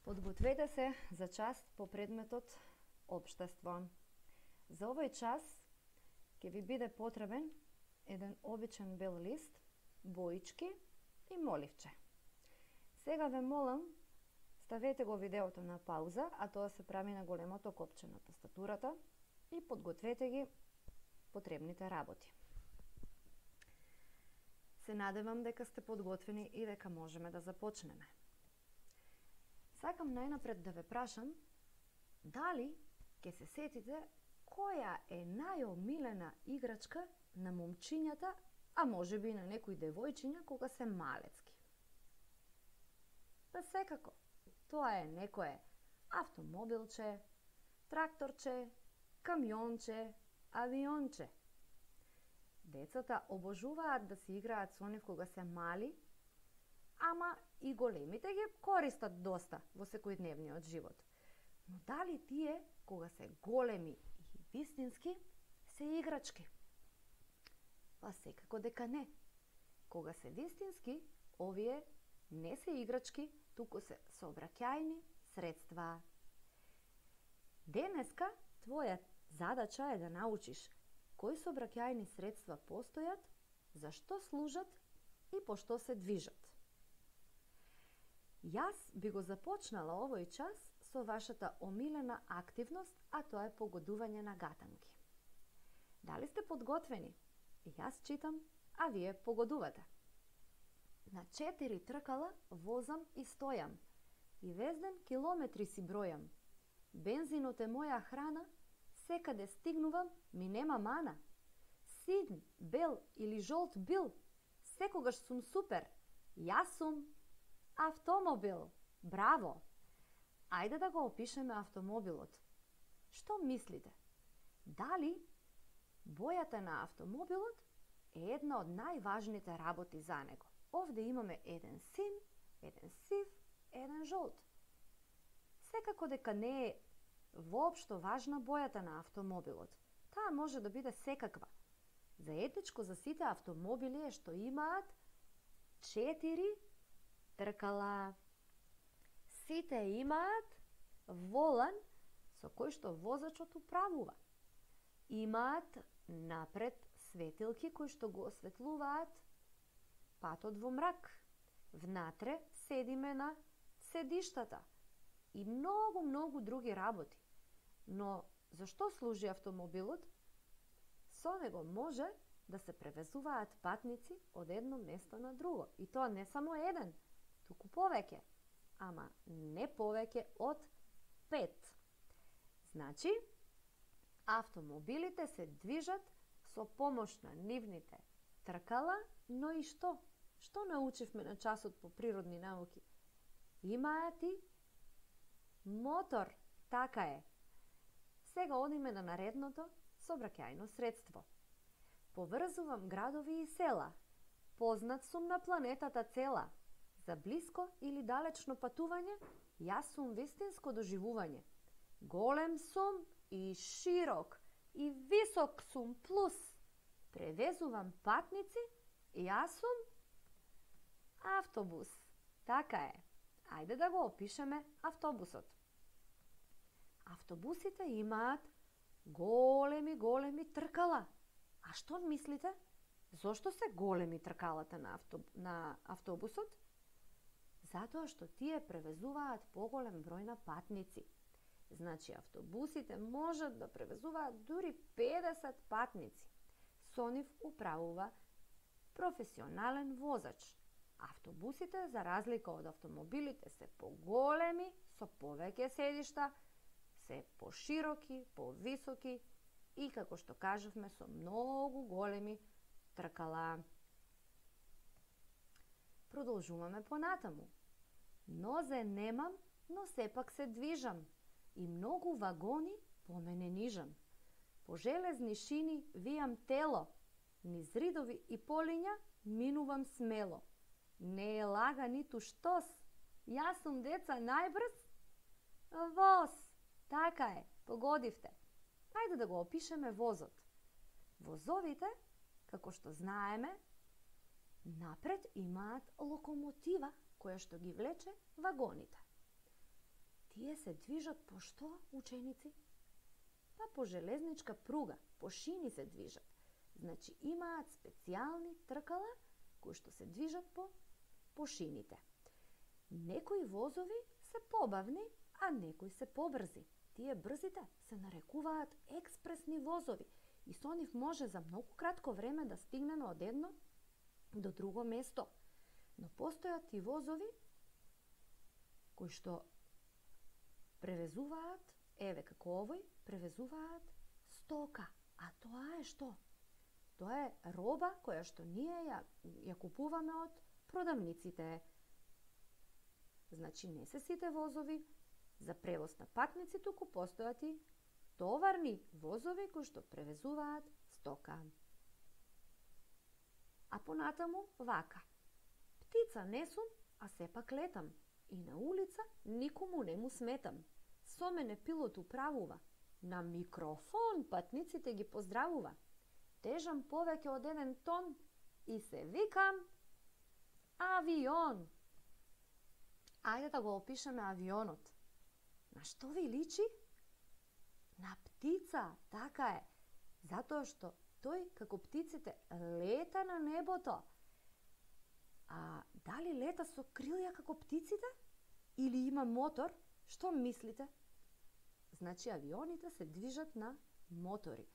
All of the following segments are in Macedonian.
Подгответе се за час по предметот Општество. За овој час ќе ви биде потребен еден обичен бел лист, боички и моливче. Сега ве молам, ставете го видеото на пауза, а тоа се прави на големото копче на тастатурата и подгответе ги потребните работи. Се надевам дека сте подготвени и дека можеме да започнеме. Сакам најнапред да ве прашам дали ќе се сетите која е најомилена играчка на момчињата, а можеби и на некои девојчиња кога се малецки. Па секако, тоа е некое автомобилче, тракторче, камионче, авионче. Децата обожуваат да се играат со нив кога се мали, ама и големите ги користат доста во секојдневниот живот. Но дали тие, кога се големи и вистински, се играчки? Па секако дека не. Кога се вистински, овие не се играчки, туку се сообраќајни средства. Денеска твоја задача е да научиш кои сообраќајни средства постојат, зашто служат и по што се движат. Јас би го започнала овој час со вашата омилена активност, а тоа е погодување на гатанки. Дали сте подготвени? Јас читам, а вие погодувате. На 4 тркала возам и стојам, и везден километри си бројам. Бензинот е моја храна, секаде стигнувам, ми нема мана. Син, бел или жолт бил, секогаш сум супер. Јас сум автомобил. Браво! Ајде да го опишеме автомобилот. Што мислите? Дали бојата на автомобилот е една од најважните работи за него? Овде имаме еден син, еден сив, еден жолт. Секако дека не е воопшто важна бојата на автомобилот. Таа може да биде секаква. Заедничко за сите автомобили е што имаат 4 тркала. Сите имаат волан со кој што возачот управува. Имаат напред светилки кои што го осветлуваат патот во мрак. Внатре седиме на седиштата и многу други работи. Но зашто служи автомобилот? Со него може да се превезуваат патници од едно место на друго. И тоа не само еден, туку повеќе, ама не повеќе од 5. Значи, автомобилите се движат со помош на нивните тркала, но и што? Што научивме на часот по природни науки? Имаат и мотор, така е. Сега одиме на наредното сообраќајно средство. Поврзувам градови и села. Познат сум на планетата цела. За блиско или далечно патување, јас сум вистинско доживување. Голем сум и широк, и висок сум плюс. Превезувам патници, јас сум автобус. Така е. Ајде да го опишеме автобусот. Автобусите имаат големи тркала. А што мислите? Зошто се големи тркалата на автобусот? Затоа што тие превезуваат поголем број на патници. Значи, автобусите можат да превезуваат дури 50 патници. Со нив управува професионален возач. Автобусите, за разлика од автомобилите, се поголеми, со повеќе седишта, се пошироки, повисоки и, како што кажавме, со многу големи тркала. Продолжуваме понатаму. Нозе немам, но сепак се движам и многу вагони по мене нижам. По железни шини вијам тело, низ ридови и полиња минувам смело. Не е лага ниту штос, јас сум деца најбрз воз. Така е, погодивте. Ајде да го опишеме возот. Возовите, како што знаеме, напред имаат локомотива која што ги влече вагоните. Тие се движат по што, ученици? Па по железничка пруга, по шини се движат. Значи имаат специјални тркала кои што се движат по шините. Некои возови се побавни, а некои се побрзи. Тие брзите се нарекуваат експресни возови и со нив може за многу кратко време да стигнеме од едно до друго место. Но постојат и возови кои што превезуваат, еве како овој, превезуваат стока. А тоа е што? Тоа е роба која што ние ја купуваме од продавниците. Значи не се сите возови за превоз на патници, туку постојат и товарни возови кои што превезуваат стока. А понатаму вака. Птица не сум, а сепак летам. И на улица никому не му сметам. Со мене пилот управува. На микрофон патниците ги поздравува. Тежам повеќе од 1 тон и се викам авион. Ајде да го опишеме авионот. На што ви личи? На птица, така е. Затоа што тој, како птиците, лета на небото. А дали лета со крилја како птиците? Или има мотор? Што мислите? Значи авионите се движат на мотори.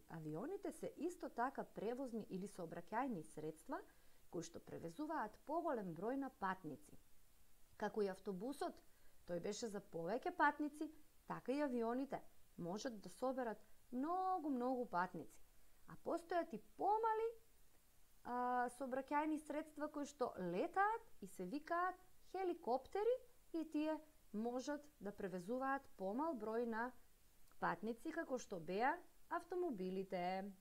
Авионите се исто така превозни или сообраќајни средства кои што превезуваат поголем број на патници. Како и автобусот, тој беше за повеќе патници, така и авионите можат да соберат многу патници. А постојат и помали сообраќајни средства кои што летаат и се викаат хеликоптери и тие можат да превезуваат помал број на патници како што беа автомобилите.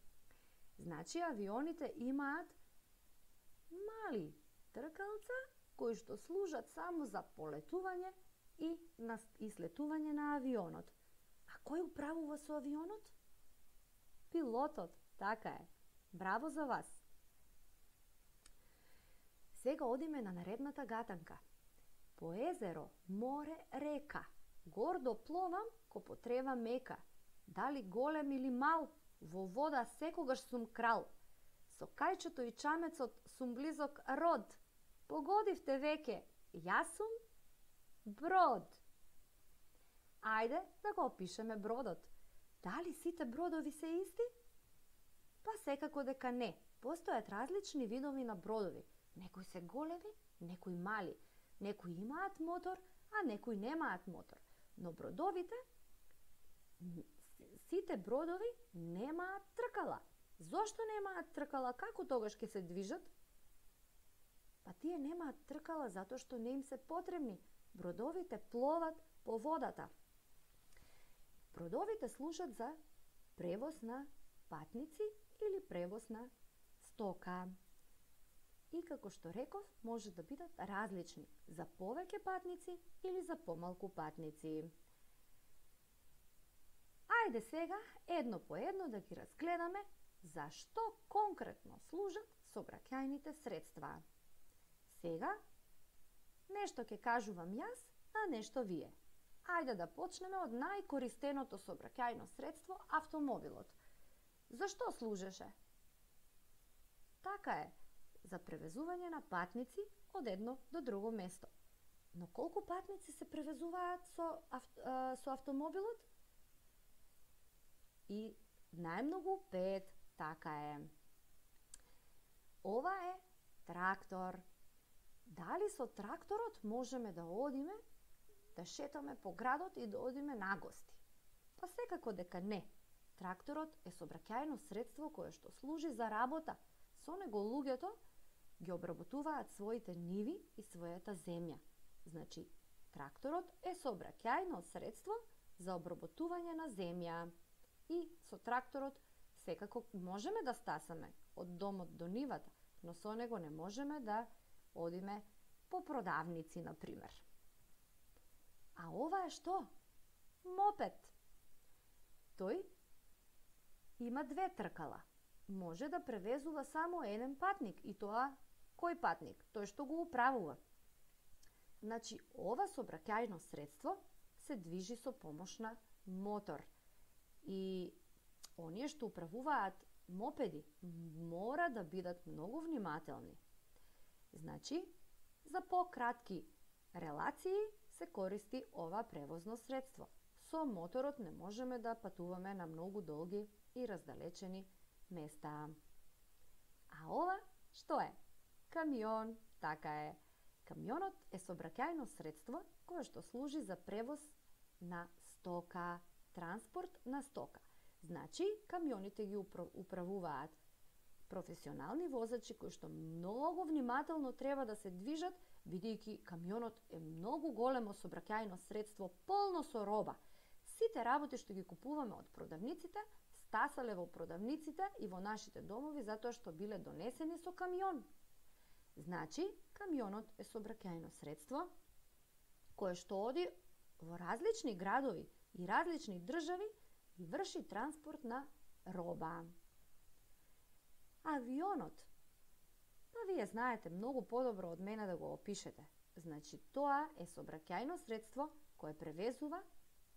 Значи авионите имаат мали тркалца кои што служат само за полетување и слетување на авионот. А кој управува со авионот? Пилотот, така е. Браво за вас! Сега одиме на наредната гатанка. По езеро, море, река. Гордо пловам, ко потреба мека. Дали голем или мал, во вода секогаш сум крал. Со кајчето и чамецот сум близок род. Погодивте веќе, јас сум брод. Ајде да го опишеме бродот. Дали сите бродови се исти? Па секако дека не. Постојат различни видови на бродови. Некои се големи, некои мали. Некои имаат мотор, а некои немаат мотор. Но бродовите, сите бродови немаат тркала. Зошто немаат тркала? Како тогаш ќе се движат? Па тие немаат тркала затоа што не им се потребни. Бродовите пловат по водата. Бродовите служат за превоз на патници или превоз на стока. И како што реков, може да бидат различни за повеќе патници или за помалку патници. Ајде сега едно по едно да ги разгледаме за што конкретно служат сообраќајните средства. Сега нешто ќе кажувам јас, а нешто вие. Ајде да почнеме од најкористеното сообраќајно средство, автомобилот. Зашто служеше? Така е, за превезување на патници од едно до друго место. Но колку патници се превезуваат со автомобилот? И најмногу 5, така е. Ова е трактор. Дали со тракторот можеме да одиме, да шетаме по градот и да одиме на гости? Па секако дека не. Тракторот е сообраќајно средство кое што служи за работа. Со него луѓето ги обработуваат своите ниви и својата земја. Значи, тракторот е сообраќајно средство за обработување на земја. И со тракторот секако можеме да стасаме од домот до нивата, но со него не можеме да одиме по продавници, например. А ова е што? Мопед. Тој има 2 тркала. Може да превезува само еден патник и тоа кој патник? Тој што го управува. Значи, ова сообраќајно средство се движи со помош на мотор. И оние што управуваат мопеди мора да бидат многу внимателни. Значи, за пократки релации се користи ова превозно средство. Со моторот не можеме да патуваме на многу долги и раздалечени места. А ова што е? Камион, така е. Камионот е сообраќајно средство кое што служи за превоз на стока, транспорт на стока. Значи, камионите ги управуваат професионални возачи кои што многу внимателно треба да се движат, бидејќи камионот е многу големо сообраќајно средство, полно со роба. Сите работи што ги купуваме од продавниците, стасале во продавниците и во нашите домови затоа што биле донесени со камион. Значи, камионот е сообраќајно средство кое што оди во различни градови и различни држави и врши транспорт на роба. Авионот, па вие знаете многу подобро од мене да го опишете. Значи, тоа е сообраќајно средство кое превезува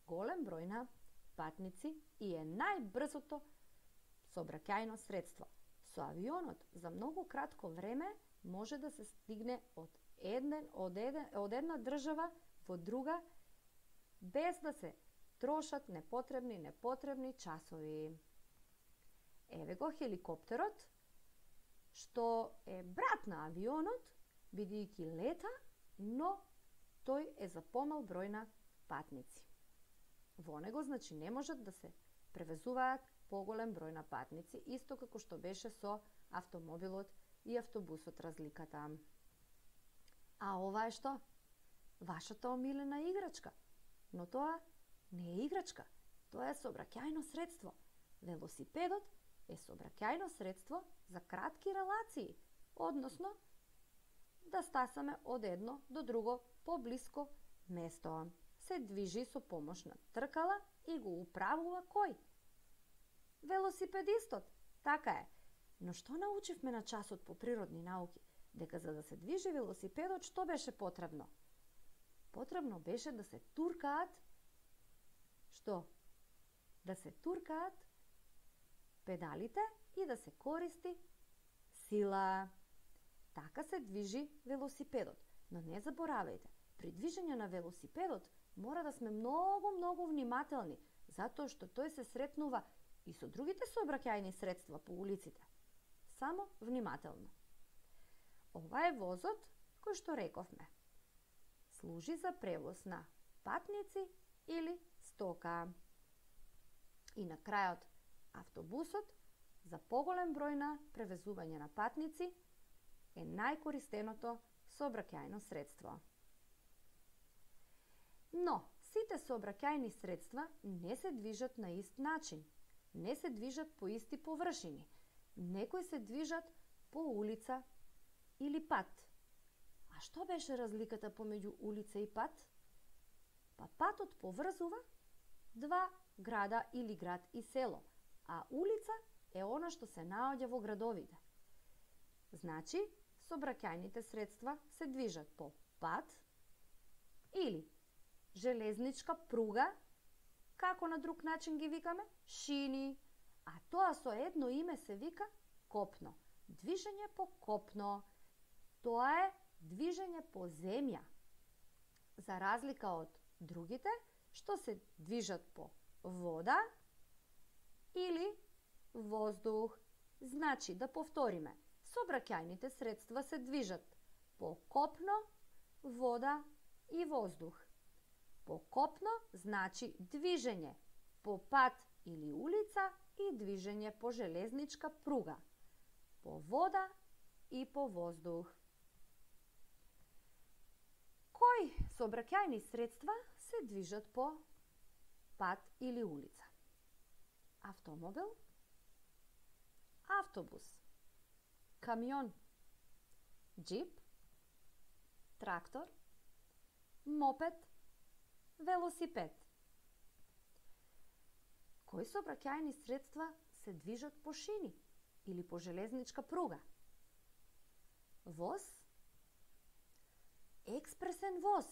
голем број на патници и е најбрзото сообраќајно средство. Со авионот за многу кратко време може да се стигне од една држава во друга без да се трошат непотребни часови. Еве го хеликоптерот, што е брат на авионот, бидејќи лета, но тој е за помал број на патници. Во него, значи, не можат да се превезуваат поголем број на патници, исто како што беше со автомобилот и автобусот разликата. А ова е што? Вашата омилена играчка. Но тоа не е играчка, тоа е сообраќајно средство. Велосипедот е сообраќајно средство за кратки релации, односно да стасаме од едно до друго поблиско место. Се движи со помош на тркала и го управува кој? Велосипедистот, така е. Но што научивме на часот по природни науки? Дека за да се движи велосипедот, што беше потребно? Потребно беше да се туркаат што? Да се туркаат педалите и да се користи сила. Така се движи велосипедот. Но не заборавајте, при движење на велосипедот мора да сме многу внимателни, затоа што тој се сретнува и со другите сообраќајни средства по улиците. Само внимателно. Ова е возот кој што рековме. Служи за превоз на патници или стока. И на крајот, автобусот за поголем број на превезување на патници е најкористеното сообраќајно средство. Но, сите сообраќајни средства не се движат на ист начин. Не се движат по исти површини. Некои се движат по улица или пат. А што беше разликата помеѓу улица и пат? Па патот поврзува два града или град и село, а улица е она што се наоѓа во градовите. Значи, сообраќајните средства се движат по пат или железничка пруга, како на друг начин ги викаме, шини, а тоа со едно име се вика копно. Движење по копно. Тоа е движење по земја. За разлика од другите, што се движат по вода или воздух. Значи, да повториме, сообраќајните средства се движат по копно, вода и воздух. По копно значи движење по пат или улица и движење по железничка пруга, по вода и по воздух. Кои сообраќајни средства се движат по пат или улица? Автомобил, автобус, камион, джип, трактор, мопед, велосипед. Кои сообраќајни средства се движат по шини или по железничка пруга? Воз, експресен воз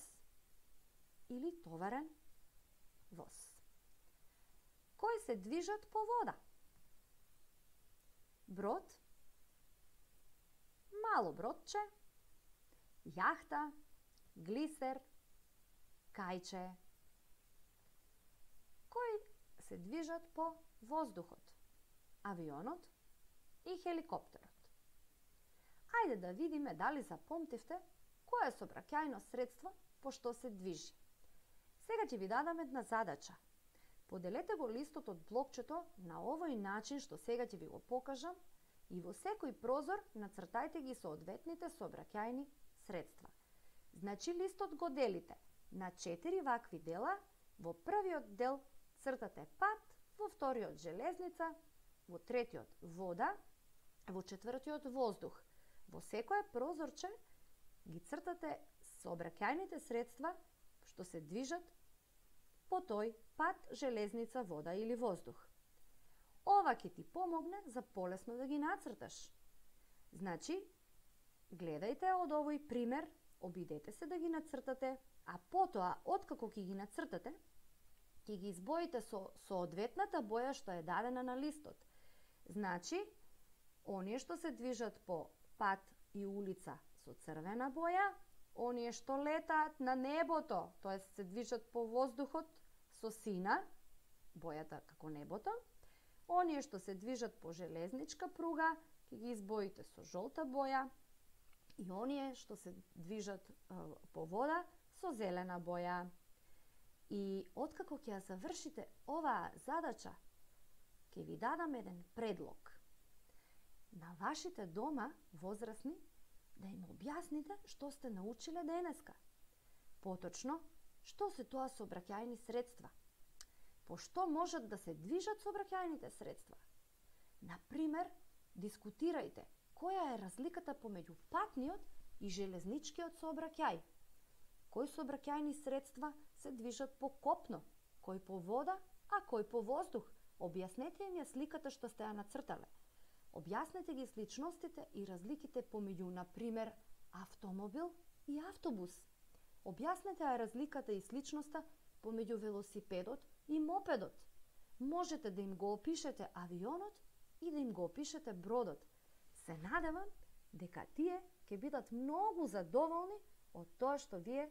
или товарен воз. Кои се движат по вода? Брод, мало бродче, јахта, глисер, кајче. Кои се движат по воздухот? Авионот и хеликоптерот. Ајде да видиме дали запомтивте кое е сообраќајно средство по што се движи. Сега ќе ви дадам една задача. Поделете го листот од блокчето на овој начин што сега ќе ви го покажам и во секој прозор нацртајте ги соодветните сообраќајни средства. Значи листот го делите на 4 вакви дела. Во првиот дел цртате пат, во вториот железница, во третиот вода, во четвртиот воздух. Во секое прозорче ги цртате сообраќајните средства што се движат по тој пат, железница, вода или воздух. Ова ќе ти помогне за полесно да ги нацрташ. Значи, гледајте од овој пример, обидете се да ги нацртате, а потоа, откако ќе ги нацртате, ќе ги избоите со соодветната боја што е дадена на листот. Значи, оние што се движат по пат и улица со црвена боја, оние што летаат на небото, т.е. се движат по воздухот со сина, бојата како небото, оние што се движат по железничка пруга, ќе ги избоите со жолта боја, и оние што се движат по вода со зелена боја. И откако ќе ја завршите оваа задача, ќе ви дадам еден предлог. На вашите дома возрасни да им објасните што сте научиле денеска. Поточно, што се тоа сообраќајни средства? По што можат да се движат сообраќајните средства? Например, дискутирајте која е разликата помеѓу патниот и железничкиот сообраќај. Кои сообраќајни средства се движат по копно, кои по вода, а кои по воздух? Објаснете им ја сликата што сте ја нацртале. Објаснете ги сличностите и разликите помеѓу, например, автомобил и автобус. Објаснете ја разликата и сличноста помеѓу велосипедот и мопедот. Можете да им го опишете авионот и да им го опишете бродот. Се надевам дека тие ќе бидат многу задоволни од тоа што вие